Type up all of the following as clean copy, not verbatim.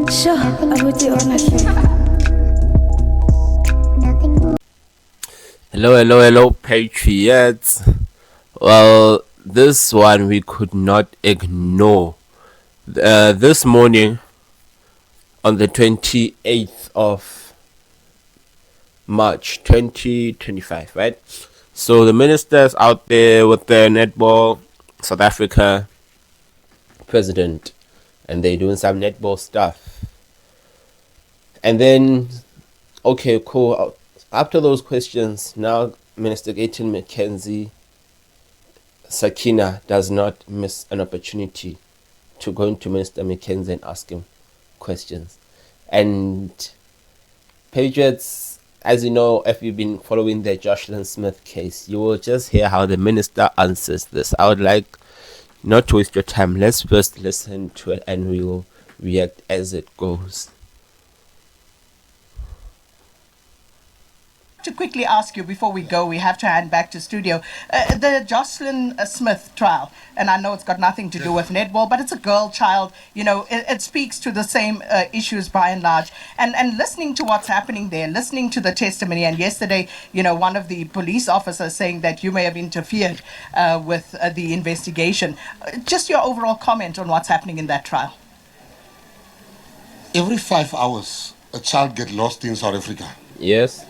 Sure, abuti honestly. Hello, Patriots. Well, this one we could not ignore. This morning, on the 28th of March 2025, right? So the ministers out there with the netball, South Africa president, and they doing some netball stuff. And then, okay, cool. After those questions, now Minister Gayton Mckenzie Sakina does not miss an opportunity to go into Minister Mckenzie and ask him questions. And Patriots, as you know, if you've been following the Jocelyn Smith case, you will just hear how the minister answers this. I would like not to waste your time. Let's first listen to it and we will react as it goes. To quickly ask you before we go, we have to hand back to studio. The Jocelyn Smith trial, and I know it's got nothing to do with netball, but it's a girl child. You know, it speaks to the same issues by and large. And listening to what's happening there, listening to the testimony, and yesterday, you know, one of the police officers saying that you may have interfered with the investigation. Just your overall comment on what's happening in that trial. Every 5 hours, a child gets lost in South Africa. Yes.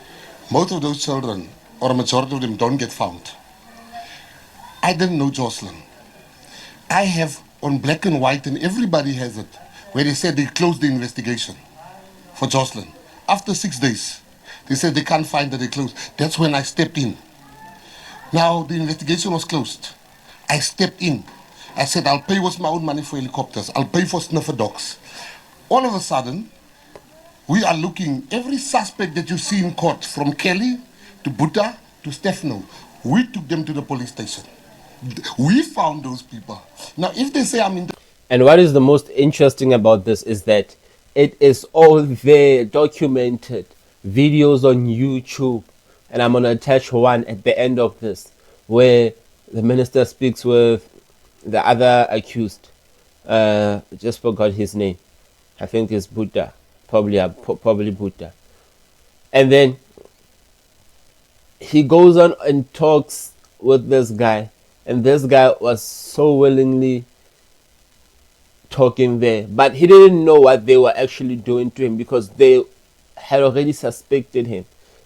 Most of those children, or a majority of them, don't get found. I didn't know Jocelyn. I have on black and white, and everybody has it, where they said they closed the investigation for Jocelyn. After 6 days, they said they can't find that they closed. That's when I stepped in. Now, the investigation was closed. I stepped in. I said, I'll pay with my own money for helicopters. I'll pay for sniffer dogs. All of a sudden, we are looking, every suspect that you see in court, from Kelly to Buddha to Stefano, we took them to the police station. We found those people. Now, if they say I'm in the... And what is the most interesting about this is that it is all there, documented, videos on YouTube. And I'm going to attach one at the end of this, where the minister speaks with the other accused. Just forgot his name. I think it's Buddha. Probably Buddha. And then he goes on and talks with this guy, and this guy was so willingly talking there, but he didn't know what they were actually doing to him because they had already suspected him.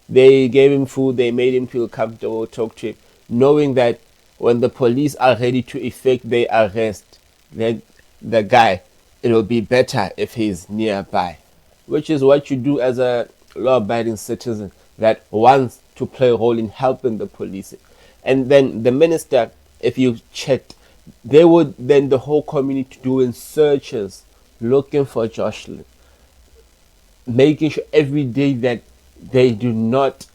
They gave him food, they made him feel comfortable, talk to him, knowing that when the police are ready to effect their arrest, then the guy, it will be better if he's nearby. Which is what you do as a law-abiding citizen that wants to play a role in helping the police. And then the minister, if you checked, they would then the whole community doing searches, looking for Jocelyn, making sure every day that they do not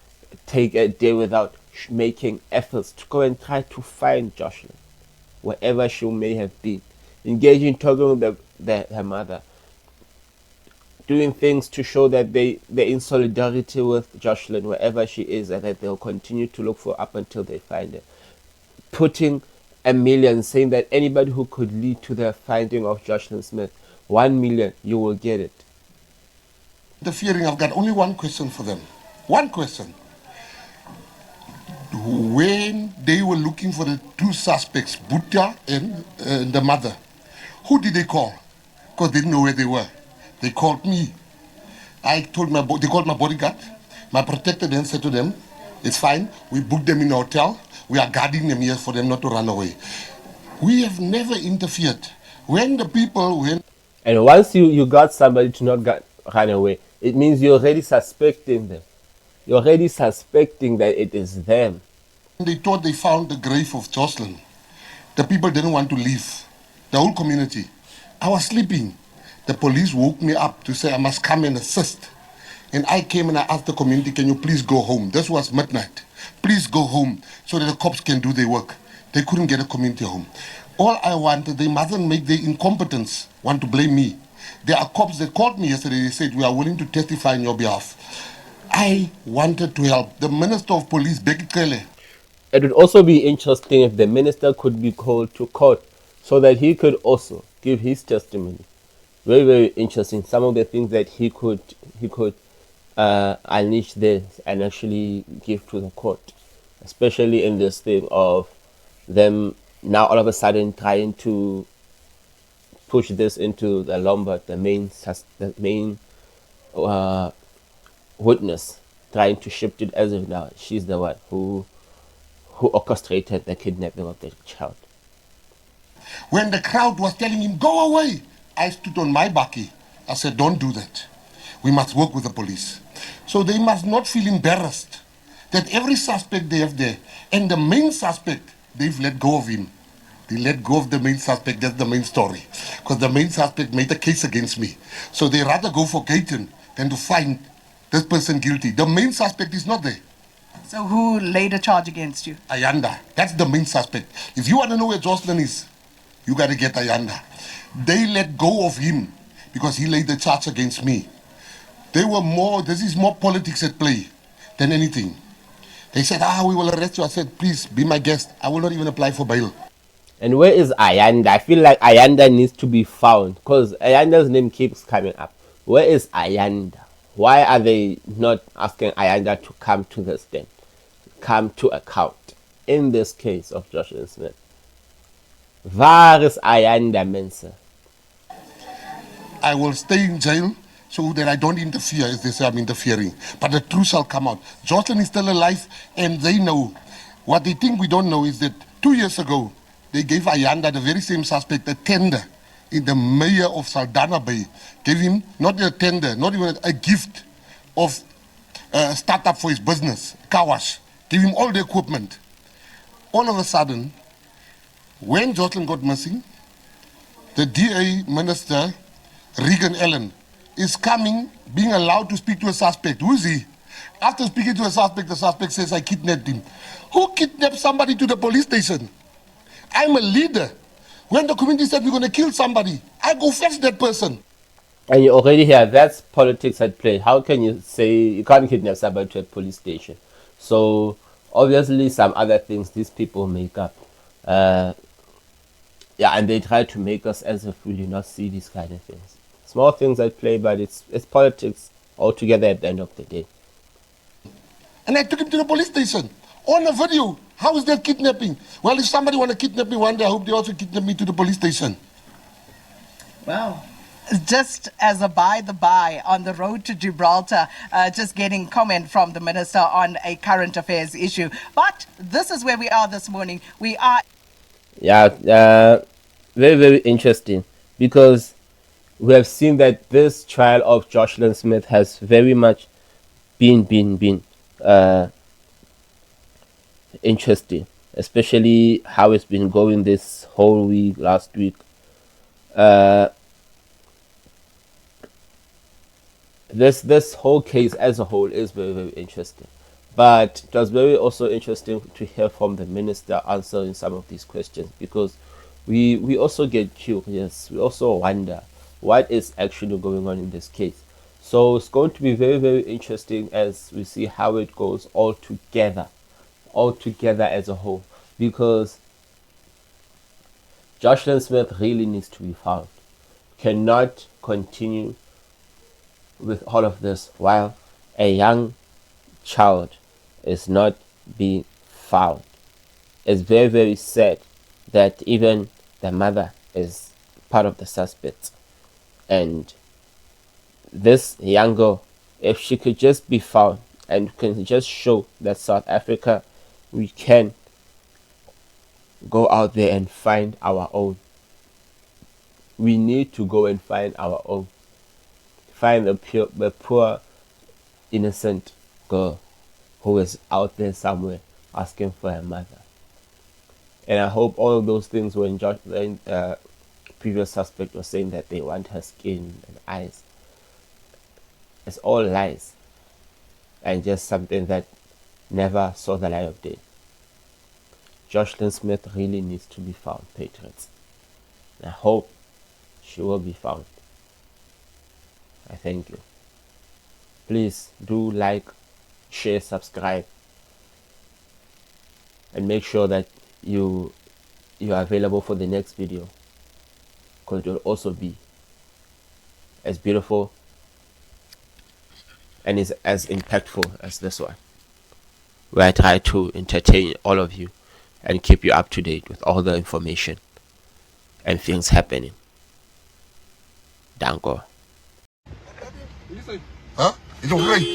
take a day without making efforts to go and try to find Jocelyn, wherever she may have been, engaging, talking with her mother, doing things to show that they're in solidarity with Jocelyn wherever she is, and that they'll continue to look for up until they find her. Putting a million, saying that anybody who could lead to the finding of Jocelyn Smith, 1 million, you will get it. Interfering, I've got only one question for them. One question. When they were looking for the two suspects, Buddha and the mother, who did they call? Because they didn't know where they were. They called me. They called my bodyguard. My protector then said to them, it's fine. We booked them in a hotel. We are guarding them here for them not to run away. We have never interfered. When the people... And once you got somebody to not run away, it means you're already suspecting them. You're already suspecting that it is them. They thought they found the grave of Jocelyn. The people didn't want to leave. The whole community. I was sleeping. The police woke me up to say I must come and assist. And I came and I asked the community, can you please go home? This was midnight. Please go home so that the cops can do their work. They couldn't get a community home. All I wanted, they mustn't make their incompetence want to blame me. There are cops that called me yesterday. They said, we are willing to testify on your behalf. I wanted to help. The Minister of Police, Becky Kele. It would also be interesting if the minister could be called to court so that he could also give his testimony very, very interesting. Some of the things that he could unleash this and actually give to the court, especially in this thing of them now all of a sudden trying to push this into the Lombard, the main uh, witness, trying to shift it as if now she's the one who orchestrated the kidnapping of the child. When the crowd was telling him, go away, I stood on my bakkie. I said, don't do that. We must work with the police. So they must not feel embarrassed that every suspect they have there, and the main suspect, they've let go of him. They let go of the main suspect, that's the main story. Because the main suspect made a case against me. So they rather go for Gayton than to find this person guilty. The main suspect is not there. So who laid a charge against you? Ayanda, that's the main suspect. If you want to know where Jocelyn is, you got to get Ayanda. They let go of him because he laid the charge against me. This is more politics at play than anything. They said, we will arrest you. I said, please be my guest. I will not even apply for bail. And where is Ayanda? I feel like Ayanda needs to be found because Ayanda's name keeps coming up. Where is Ayanda? Why are they not asking Ayanda to come to the stand, come to account in this case of Joshua Smith? Where is Ayanda, Mensa? I will stay in jail so that I don't interfere as they say I'm interfering. But the truth shall come out. Jocelyn is still alive and they know. What they think we don't know is that 2 years ago, they gave Ayanda, the very same suspect, a tender in the mayor of Saldanha Bay. Gave him not a tender, not even a gift of a startup for his business, car wash. Gave him all the equipment. All of a sudden, when Jocelyn got missing, the DA minister, Regan Allen, is coming, being allowed to speak to a suspect. Who is he? After speaking to a suspect, the suspect says, I kidnapped him. Who kidnapped somebody to the police station? I'm a leader. When the community said we're going to kill somebody, I go fetch that person. And you already hear that's politics at play. How can you say you can't kidnap somebody to a police station? So obviously some other things these people make up. And they try to make us as if we do not see these kind of things. Small things at play, but it's politics altogether at the end of the day. And I took him to the police station on a video. How is that kidnapping? Well, if somebody want to kidnap me one day, I hope they also kidnap me to the police station. Wow. Just as a by the by, on the road to Gibraltar, just getting comment from the minister on a current affairs issue. But this is where we are this morning. We are... Yeah, very, very interesting because we have seen that this trial of Jocelyn Smith has very much been interesting, especially how it's been going this whole week, last week. This whole case as a whole is very, very interesting. But it was very also interesting to hear from the minister answering some of these questions because we also get curious. We also wonder what is actually going on in this case. So it's going to be very, very interesting as we see how it goes all together as a whole, because Jocelyn Smith really needs to be found. Cannot continue with all of this while a young child is not being found. It's very, very sad that even the mother is part of the suspects. And this young girl, if she could just be found and can just show that South Africa, we can go out there and find our own. We need to go and find our own. Find the poor, innocent girl who is out there somewhere asking for her mother. And I hope all of those things when previous suspect was saying that they want her skin and eyes, it's all lies and just something that never saw the light of day. Jocelyn Smith really needs to be found, patriots. I hope she will be found. I thank you. Please do like, share, subscribe, and make sure that you are available for the next video, because it will also be as beautiful and is as impactful as this one, where I try to entertain all of you and keep you up to date with all the information and things happening. Danko. Huh? Is it right?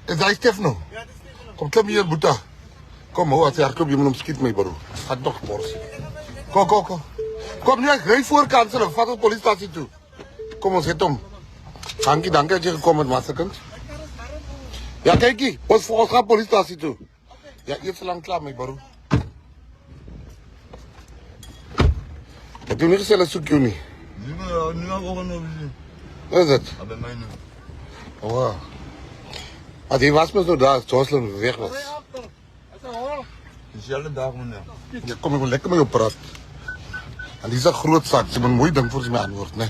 Is hij Stefano? Kom, klim hier, Boeta. Kom, hoe, als hij hardloop, je moet hem skiet mee, bro. Gaat nog mors. Kom. Kom, nu, rij voorkant, vat de politiestatie toe. Kom, ons het om. Dankie dat je gekomen bent, Masterkind. Ja, kijk, ons gaan politiestatie toe. Ja, eerst zo lang klaar mee, bro. Ik doe niet gezellig zoek, Juni. Nu gaan we ook nog zien. Wat is het? Bij mij nu. Oh, wow. Maar die was me zo daar, Jocelyn weg was. Dezelfde dag, meneer. Ja, kom, ik wil lekker met je praten. En die is een groot zak, ze moet mooi ding voor ze mij antwoord, nee.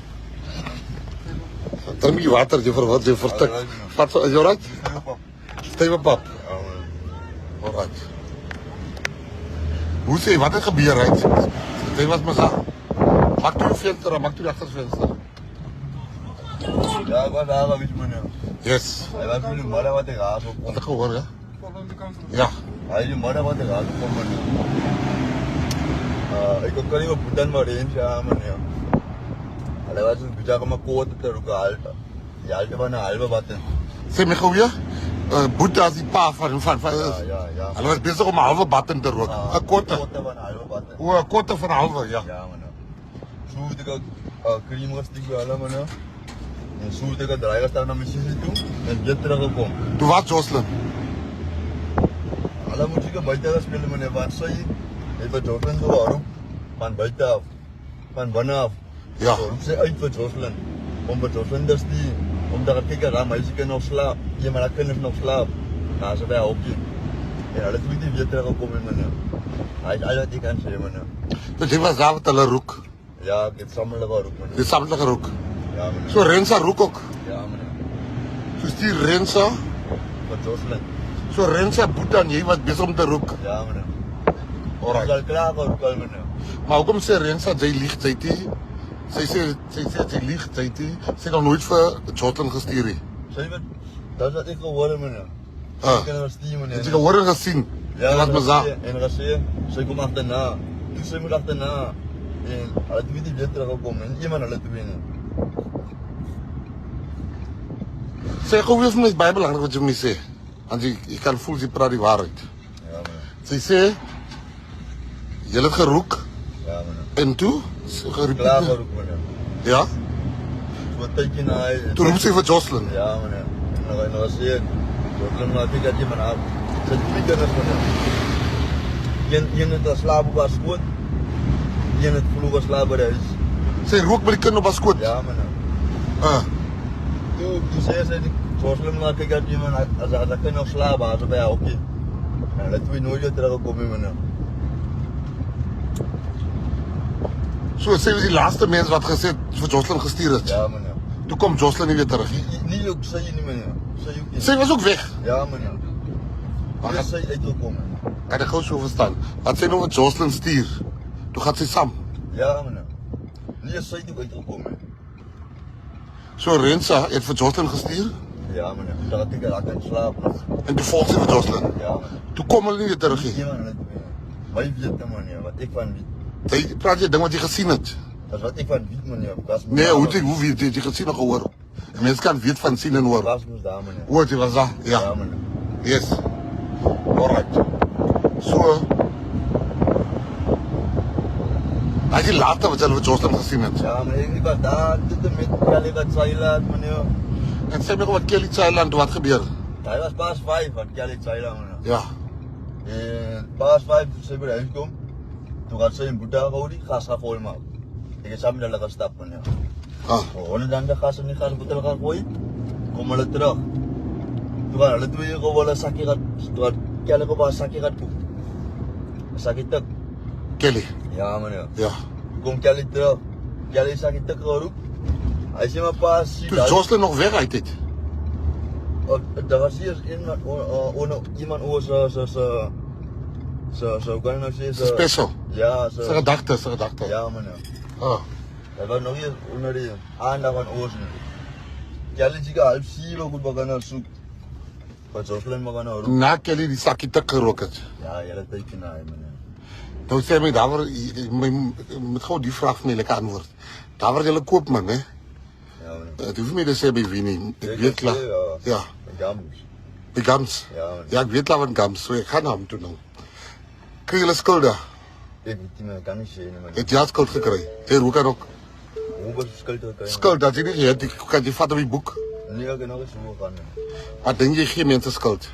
Drink je water, je verwacht, je verstuk. Wat is je alright? Stevige pap. Ja, meneer. Alright. Hoe zeg je, wat is gebeurd, right? Hij was me zo. Maak je venster, maak je achtervenster. Ja, ik was daar geweest, meneer. Yes. Hij was in de middag wat ik haast op. Wat ik gehoord, hè? Ja. Hij in de middag wat ik haast op, meneer. Ik kan niet op Boetan maar eens, ja, meneer. Hij was een beetje aan mijn koot te roeken, halve. Die halve van een halve watten. Zeg me gauw weer. Boeta is die pa van. Ja. Hij was bezig om een halve batten te roken. Een korte. Een korte van een halve watten. Hoe, een korte van een halve, ja. Ja, meneer. Zo moet ik ook cream gestik bij alle, meneer. En zo moet ik het draaien staan naar mijn sissie toe. En weer teruggekomen. Toen was Jocelyn. Alle moet ik buiten gaan spelen, meneer. Want zij heeft het Jocelyn zo waarom. Van buiten af. Van binnen af. Ja. Zo roep zij uit voor Jocelyn. Om bij Jocelyn dus die. Om te gaan kijken, dat meisje kan nog slaap. Ja, maar dat kinders nog slaap. Nou, ze bij een hoopje. En alles moet hij weer teruggekomen, meneer. Hij is al wat ik kan zeggen, meneer. Dus die was daar met hulle roek. Ja, ik heb samen ook, meneer. Die samtlige roek. Ja, meneer. Zo Rensa roek ook. Ja, meneer. Dus die Rensa. Voor Jocelyn. Zo Rensa Boeta en jy was bezig om te roek. Ja, meneer. Ik Alright. zal klaar voor ook al, meneer. Maar hoekom sê Rensa, jy lieg, sy het nie. Sy sê sy lieg, sy het nie. Sy het nog nooit vir Jocelyn gestuur nie. Zij weet, dat is wat ik gehoord heb, meneer. Ah. Ik kan het zien, meneer. Het is gehoor en gesien. Ja, Wat me za. en Rassie, zij komt achterna. Dus zij moet achterna. En alle twee die weer teruggekomen. En iemand alle twee. Sê gou weer vir my, is baie belangrik wat jy my sê. Want jy kan voel sy praat die waarheid. Ja, meneer. Sy sê jy het geroek Ja, meneer. en toe geroep. Klaar voor ook, meneer. Ja? Zo een tijdje na hij. Toe roep sy vir Jocelyn. Ja, meneer. En Rassie, Jocelyn laat ik dat je mijn af. Zij twee kinderen, meneer. Eén het slaap op haar schoot. Eén het vroeger slaap bij huis. Sy rook by die kind op haar skoot. Ja, meneer. Ah. Toen zei ze, Jocelyn laat ik dat je mijn als ik kan nog slapen, als bij haar oké. En dat we nooit weer teruggekomen, meneer. So sê jy die laaste mens wat gesê vir Jocelyn gestuur het. Ja, meneer. Toe kom Jocelyn nie weer terug nie. Niet ook, zei je niet, meneer. Zei je ook niet. Sy was ook weg. Ja, meneer. Maar Waar is zij uitgekomen? kan ek gou so verstaan. Wat sy nou met Jocelyn stuur. Toe gaan sy saam. Ja, meneer. Niet is zij ook uitgekomen. So Rensa het vir Jocelyn gestuur Ja, meneer. Dat ik er kan slapen. en toe volg sy vir Jocelyn. Ja, meneer. Toe kom hulle nie weer terug nie. Iemand het weer. Wij weten, meneer, wat ik van weet. Jy praat jy ding wat jy gesien het. Dat is wat ik van weet, meneer. Nee, hoe weet jy gesien of gehoor? En mense kan weet van sien en hoor. Was moest daar, meneer. Hoor jy was daar? Ja, Ja. meneer. Yes. Alright. So Hy het later wat hulle vir Jocelyn gesien het. Ja, meneer. Ik was daar. Dit met Kelly wat zij laat, meneer. En sê my gou wat Kelly Island wat gebeur. Hij was pas 5 van Kelly zij laat, meneer. Ja. En pas 5 toen zij bij huis kwam. Toen had zij een boete gehouden, gas gaan gooien, man. Ik heb samen met hulle gestap, meneer. Ah. Hulle dan de gas en die gasboete gaan gooien. Kom hulle terug. Toen gaan hulle twee gewoon een zakje gaat, toen had Kelly op een zakje gaat koeken. Een zakje tuk. Kelly. Ja, meneer. Ja. Toen komt Kelly terug. Kelly is zakje tuk geroep. Hij zei maar pas, Toe Jocelyn nog weg uit het. daar was hier iemand oor zo kan je nou zeggen. Special. Ja, Sy gedagte. Ja, meneer. Ah. Dat was nog eens onder de aandacht van Oosten. Kelly zieke half 7 goed we gaan zoek. Wat zo slim we gaan roepen. Na Kelly die sakkie te gerok het. Ja, jy het tyd genaai meneer. Nou sê my daar met gou die vraag vir my lekker antwoord. Daar word jy koopman, hè? Ja meneer. Dit hoef nie te sê by wie nie. Ek weet klaar. Ja. Gams. Die Gams. Ja, ek weet klaar wat Gams. So ek gaan na hom toe nou. Kry jy skulde? Ek weet nie, kan nie sê nie meneer. Het jy skuld gekry? Jy roek dan ook. Hoe was skuld gekry? Skuld, dat jy nie het, kan jy vat op die boek. Nee, ek nog eens so gaan. Maar dink jy gee mense skuld?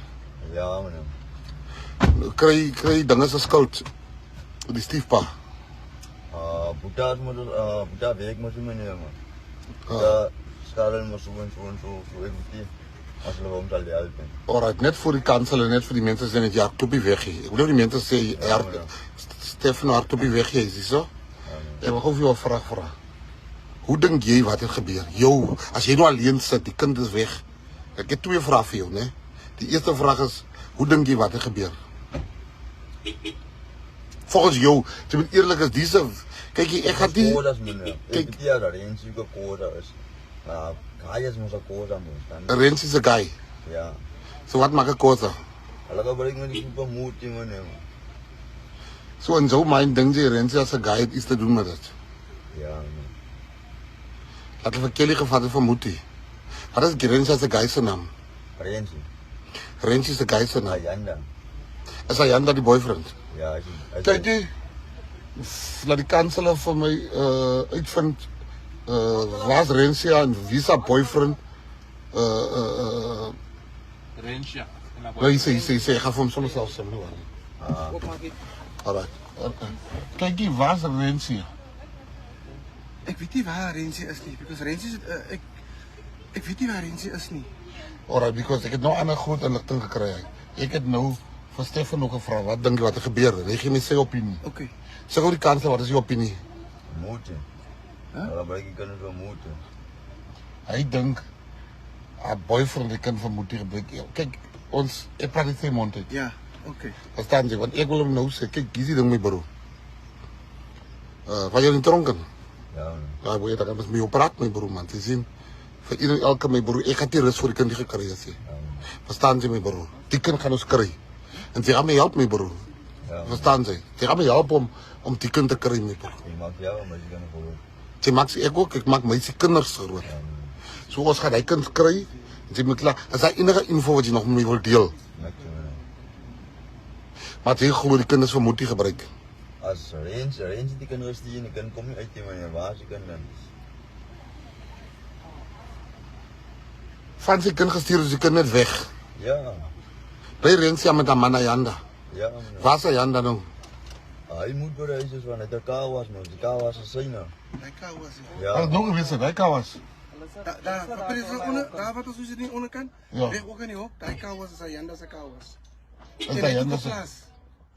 Ja meneer. Kry dinge se skuld. Die stiefpa. Boeta moet Boeta werk moet meneer man. Ja, skalen moet so ek weet nie. As hulle hom sal help. Alright, net vir die kansel en net vir die mense sê net ja, klopie weg hier. Ek wil nie die mense sê Stefan Hartopie weg hier, is so? Ek wil gou vir jou 'n vraag vra. Hoe dink jy wat het gebeur? Jou, as jy nou alleen sit, die kind is weg. Ek het twee vrae vir jou, né? Die eerste vraag is, hoe dink jy wat het gebeur? Volgens jou, jy moet eerlik is, dis kyk jy, ek gaan die Kodas meneer. Ek weet nie dat eens so koda is. Maar Kayas moet 'n koda moet dan. Rens is 'n guy. Ja. So wat maak 'n kosa? Hulle gaan bring my nie super moed nie meneer. So en zo mijn ding jy Rens as 'n guy het iets te doen met dit. Ja meneer. Laat vir Kelly gevat het van Moetie. Wat is Rens as 'n guy se naam? Rensie. Rens is 'n guy se naam. Ayanda. Is hy Janda die boyfriend? Ja, Kyk jy, laat die kanselaar vir my uitvind was Rensia en wie se boyfriend Rensia. Nee, sê, gaan vir hom sommer self sê, nou. Alright. Kyk jy, was Rensia? Ek weet nie waar Rensie is nie, because Rensie is ek weet nie waar Rensie is nie. Alright, because ek het nou ander groot inligting gekry. Ek het nou vir Stefan nog gevra, wat dink jy wat gebeur? Hy gee my sy opinie. Okay. Sê gou die kanselaar, wat is jou opinie? moed. Hulle bring die kinders van moed. Hy dink 'n boyfriend die kind van Moetie gebruik. Kyk, ons ek praat dit sy mond uit. Ja, okay. Verstaan jy? Want ek wil hom nou sê, kyk, dis die ding my bro. Van jy in tronken? Ja. Ja, boy, dat kan met my praat my bro man. Jy sien, vir ieder elke my bro, ek gaan nie rus vir die kind die gekry het nie. Verstaan jy my bro? Die kind gaan ons kry. En jy gaan my help my bro. Verstaan jy? Jy gaan my help om die kind te kry my bro. Jy maak jou maar jy kan groot. Jy maak ek ook, ek maak my se kinders groot. So ons gaan hy kind kry. En jy moet klaar. As hy enige info wat jy nog met my wil deel. Maar jy glo die kinders van Moetie gebruik. As Rens die kinders die en die kind kom nie uit nie meneer, waar is die kind dan? Van sy kind gestuur is die kind net weg. Ja. By Rensia met 'n man Ayanda. Ja meneer. Waar is Ayanda nou? Hy moet by die huis is want hy het 'n kou was nou, die kou was syne. Hy kou was. Ja. Nog gewees het, hy was. Daar wat ons is nie onderkant. Ja. Reg ook aan die hoek. Daai kou was as Ayanda se kou was. Is Ayanda se.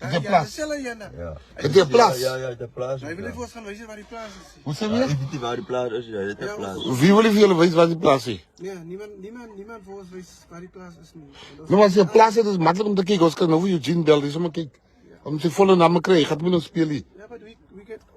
Is die plaas? Dis Ayanda. Ja. Het jy 'n plaas? Ja, hy het 'n plaas. Hy wil net vir ons gaan wys waar die plaas is. Hoe sê Ek jy? weet nie waar die plaas is, hy het 'n plaas. Wie wil vir julle wys waar die plaas is? Nee, niemand vir ons wys waar die plaas is nie. Nou as jy 'n plaas het, is maklik om te kyk. Ons kan nou vir Eugene bel, dis om te kyk. Om sy volle naam te kry, gaan met ons speel hier. Ja, maar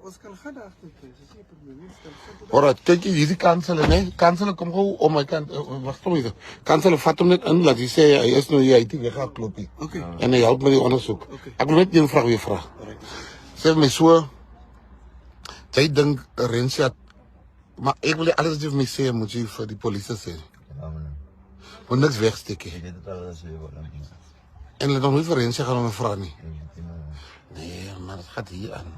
ons kan gaan daar agter kry. Dis nie 'n probleem nie. Alright, kyk jy hierdie kanselaar, nee. Kanselaar kom gou om my kant. Wag kom hier. Kanselaar vat hom net in, laat hy sê hy is nou hier uit die weg geklop hier. Okay. En hy help met die ondersoek. Okay. Ek wil net een vraag weer vra. Sê my so, jy dink Rensia, maar ek wil nie alles wat jy vir my sê, moet jy vir die polisie sê. Ja meneer. Want niks wegsteek Ek nie. weet dit al as jy wil dan. En hulle nog nie vir Rensia gaan om 'n vraag nie. Ek weet nie meneer. Nee, maar dit gaat hier aan.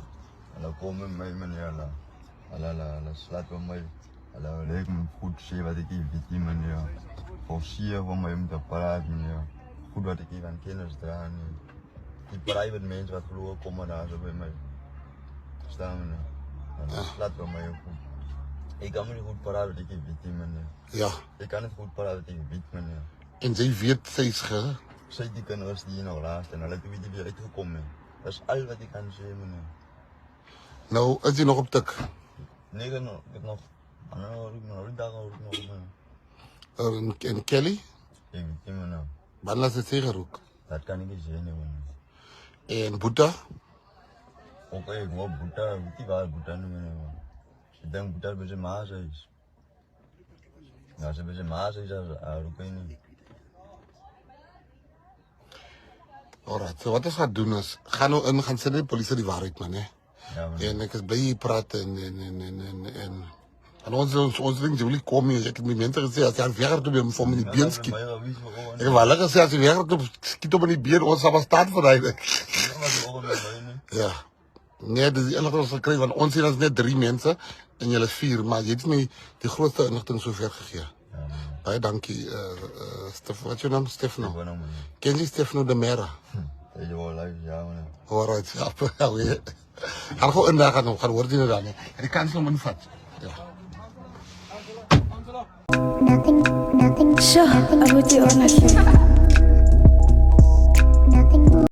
Hulle kom met my meneer hulle slaat op my. Hulle lyk my goed sê wat ek nie weet nie meneer. Forceer van my om te praat meneer. Goed wat ek nie van kennis dra nie. Die private mens wat glo kom maar daar so by my. Staan meneer. Hulle slaat op my goed. Ek kan nie goed praat wat ek nie weet nie meneer. Ja, Ek kan niet goed praat wat ek weet meneer. en sy weet sy is ge. Sy die kinders die nog laat en hulle het weet nie weer uitgekom nie. Dis al wat ek kan sê meneer. Nou, is jy nog op tik? Nee, ek het nog die dag hoor ek nog. En Kelly? Ek weet nie meneer. Wanneer laat sy geroek? Dat kan ek nie sê nie meneer. En Boeta? Ook ek hoor Boeta, weet nie waar Boeta nie meneer. denk dat we ze maar is. Ja, ze hebben ze maar is ook niet. Alright, so wat ons gaan doen is, gaan nou in, gaan sê net die polisie die waarheid man, hè. Ja, man. En ek is by hier praat en ons ding Julie kom hier, ek het my mense gesê, as jy weggert op hom vir my die been skiet. Ek het wel gesê, as jy weggert op, skiet op in die been, ons sal maar staan vir hy. Ja. Nee, dis die inligting ons gekry, want ons sien ons net 3 mense, en julle is 4, maar jy het my die grootste inligting sover gegee. Baie dankie, wat is jou naam? Stefano. Ken jy Stefano de Mera? Ja, man. Alright, ja, gaan gewoon in daar gaan hoor die nou dan. En die kan ze nog maar vat. Ja. Sure, I would do honestly.